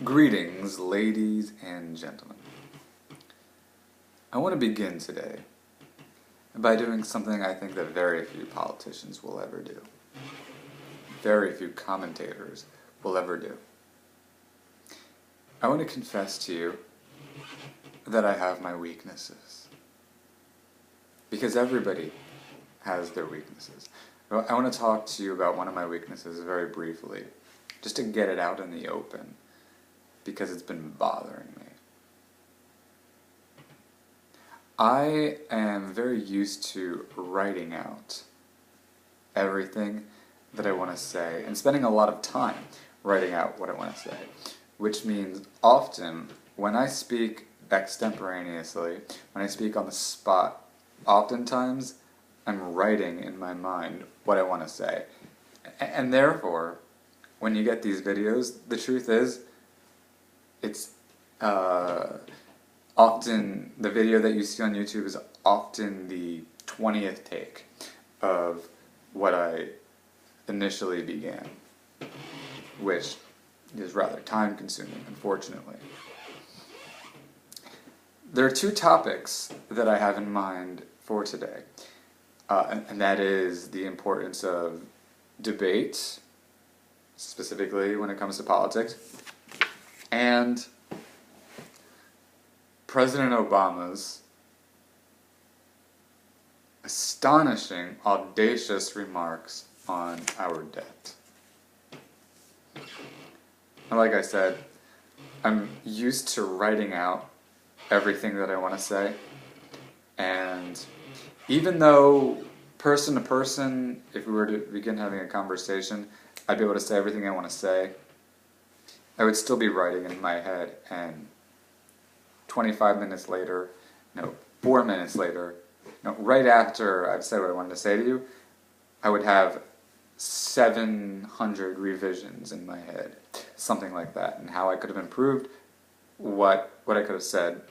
Greetings, ladies and gentlemen. I want to begin today by doing something I think that very few politicians will ever do. Very few commentators will ever do. I want to confess to you that I have my weaknesses. Because everybody has their weaknesses. I want to talk to you about one of my weaknesses very briefly, just to get it out in the open, because it's been bothering me. I am very used to writing out everything that I want to say, and spending a lot of time writing out what I want to say, which means often when I speak extemporaneously, when I speak on the spot, oftentimes I'm writing in my mind what I want to say. And therefore, when you get these videos, the truth is, it's often, the video that you see on YouTube is often the 20th take of what I initially began, which is rather time-consuming, unfortunately. There are two topics that I have in mind for today, and that is the importance of debate, specifically when it comes to politics, and President Obama's astonishing, audacious remarks on our debt. And like I said, I'm used to writing out everything that I want to say, and even though person to person, if we were to begin having a conversation, I'd be able to say everything I want to say, I would still be writing in my head, and 25 minutes later, 4 minutes later, right after I've said what I wanted to say to you, I would have 700 revisions in my head, something like that, and how I could have improved what I could have said,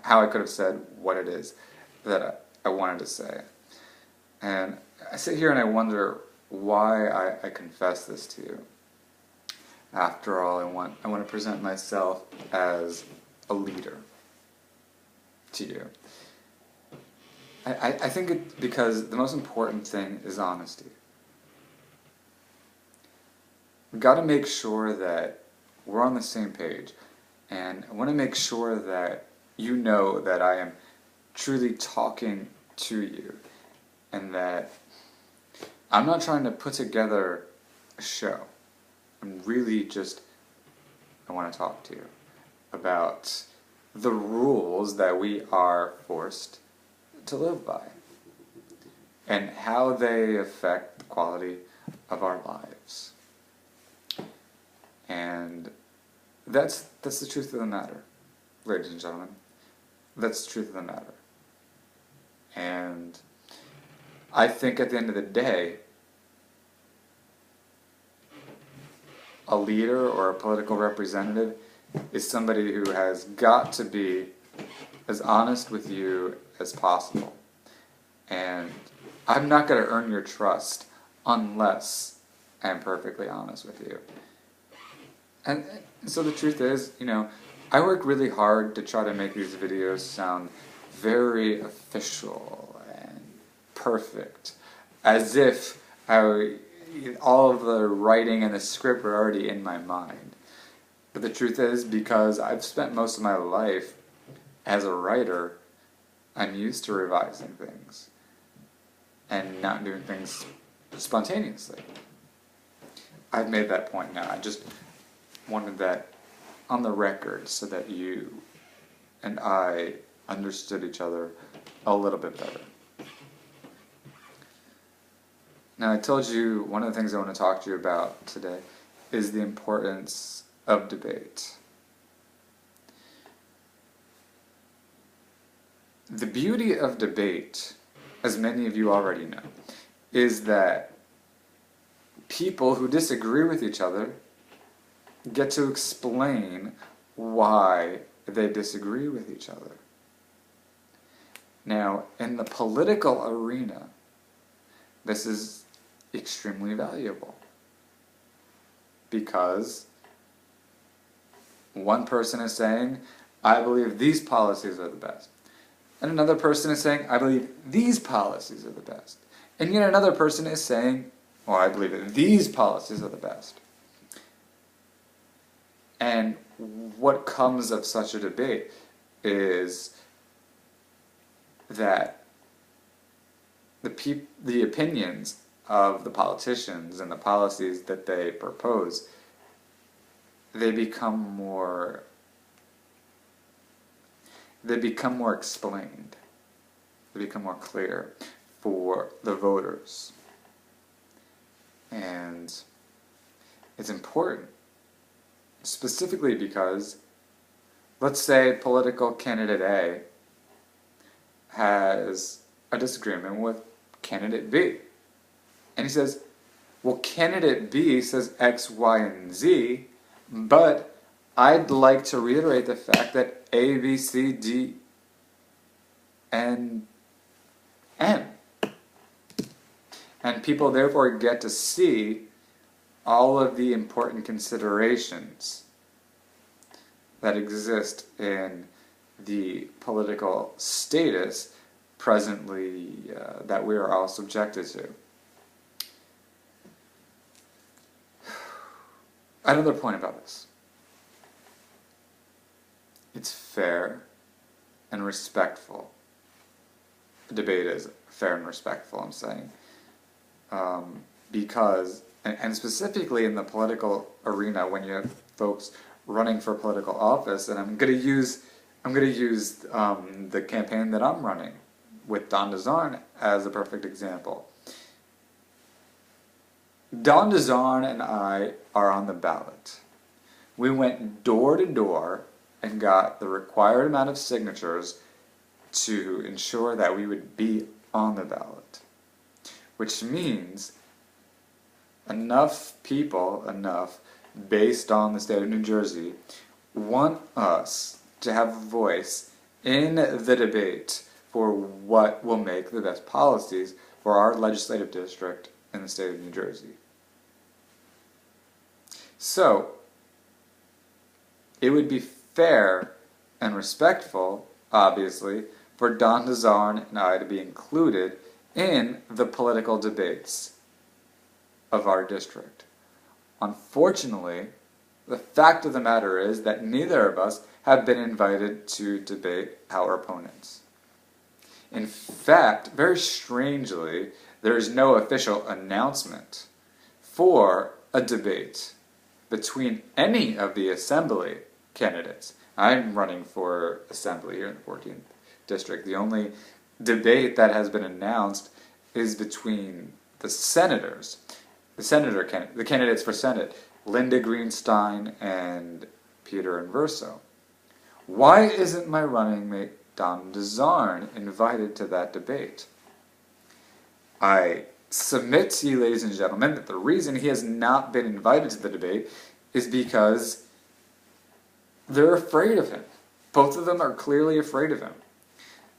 how I could have said what it is that I wanted to say. And I sit here and I wonder why I confess this to you. After all, I want to present myself as a leader to you. I think it's because the most important thing is honesty. We've got to make sure that we're on the same page, and I want to make sure that you know that I am truly talking to you, and that I'm not trying to put together a show. I'm really just, I want to talk to you about the rules that we are forced to live by and how they affect the quality of our lives. And that's the truth of the matter, ladies and gentlemen. That's the truth of the matter. And I think at the end of the day, a leader or a political representative is somebody who has got to be as honest with you as possible. And I'm not going to earn your trust unless I'm perfectly honest with you. And so the truth is, I work really hard to try to make these videos sound very official and perfect, as if all of the writing and the script are already in my mind. But the truth is, because I've spent most of my life as a writer, I'm used to revising things and not doing things spontaneously. I've made that point now. I just wanted that on the record so that you and I understood each other a little bit better. Now, I told you one of the things I want to talk to you about today is the importance of debate. The beauty of debate, as many of you already know, is that people who disagree with each other get to explain why they disagree with each other. Now, in the political arena, this is extremely valuable because one person is saying, I believe these policies are the best. And another person is saying, I believe these policies are the best. And yet another person is saying, well, I believe that these policies are the best. And what comes of such a debate is that the opinions of the politicians and the policies that they propose, they become more explained. They become more clear for the voters. And it's important, specifically because, let's say political candidate A has a disagreement with candidate B. And he says, well, candidate B says X, Y, and Z, but I'd like to reiterate the fact that A, B, C, D, and M. And people therefore get to see all of the important considerations that exist in the political status presently that we are all subjected to. Another point about this. It's fair and respectful. The debate is fair and respectful, I'm saying. Because, and specifically in the political arena, when you have folks running for political office, and I'm going to use the campaign that I'm running with Don DeZarn as a perfect example. Don DeZarn and I are on the ballot. We went door to door and got the required amount of signatures to ensure that we would be on the ballot. Which means enough people, based on the state of New Jersey, want us to have a voice in the debate for what will make the best policies for our legislative district in the state of New Jersey. So, it would be fair and respectful, obviously, for Don DeZarn and I to be included in the political debates of our district. Unfortunately, the fact of the matter is that neither of us have been invited to debate our opponents. In fact, very strangely, there is no official announcement for a debate between any of the assembly candidates. I'm running for assembly here in the 14th district. The only debate that has been announced is between the senators, the candidates for Senate, Linda Greenstein and Peter Inverso. Why isn't my running mate Don DeZarn invited to that debate? I submit to you, ladies and gentlemen, that the reason he has not been invited to the debate is because they're afraid of him. Both of them are clearly afraid of him.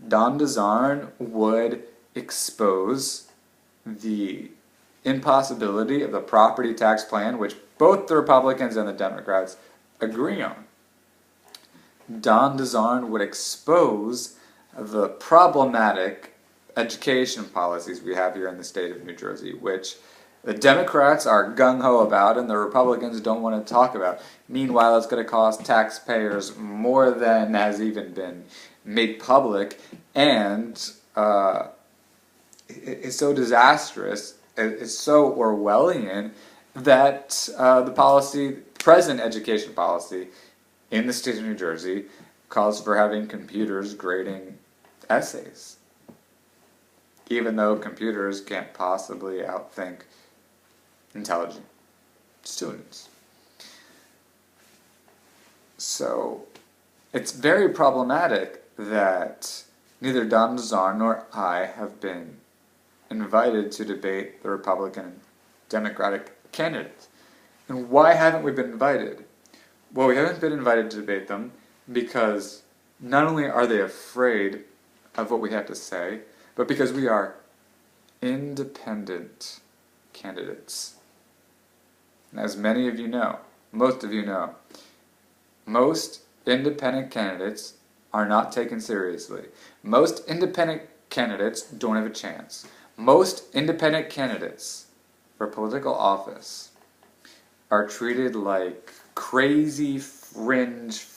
Don DeZarn would expose the impossibility of the property tax plan, which both the Republicans and the Democrats agree on. Don DeZarn would expose the problematic education policies we have here in the state of New Jersey, which the Democrats are gung-ho about and the Republicans don't want to talk about. Meanwhile, it's going to cost taxpayers more than has even been made public, and it's so disastrous, it's so Orwellian, that the present education policy in the state of New Jersey calls for having computers grading essays, even though computers can't possibly outthink intelligent students. So it's very problematic that neither Don DeZarn nor I have been invited to debate the Republican and Democratic candidates. And why haven't we been invited? Well, we haven't been invited to debate them because not only are they afraid of what we have to say, but because we are independent candidates. And as many of you know, most of you know, Most independent candidates are not taken seriously. Most independent candidates don't have a chance. Most independent candidates for political office are treated like crazy fringe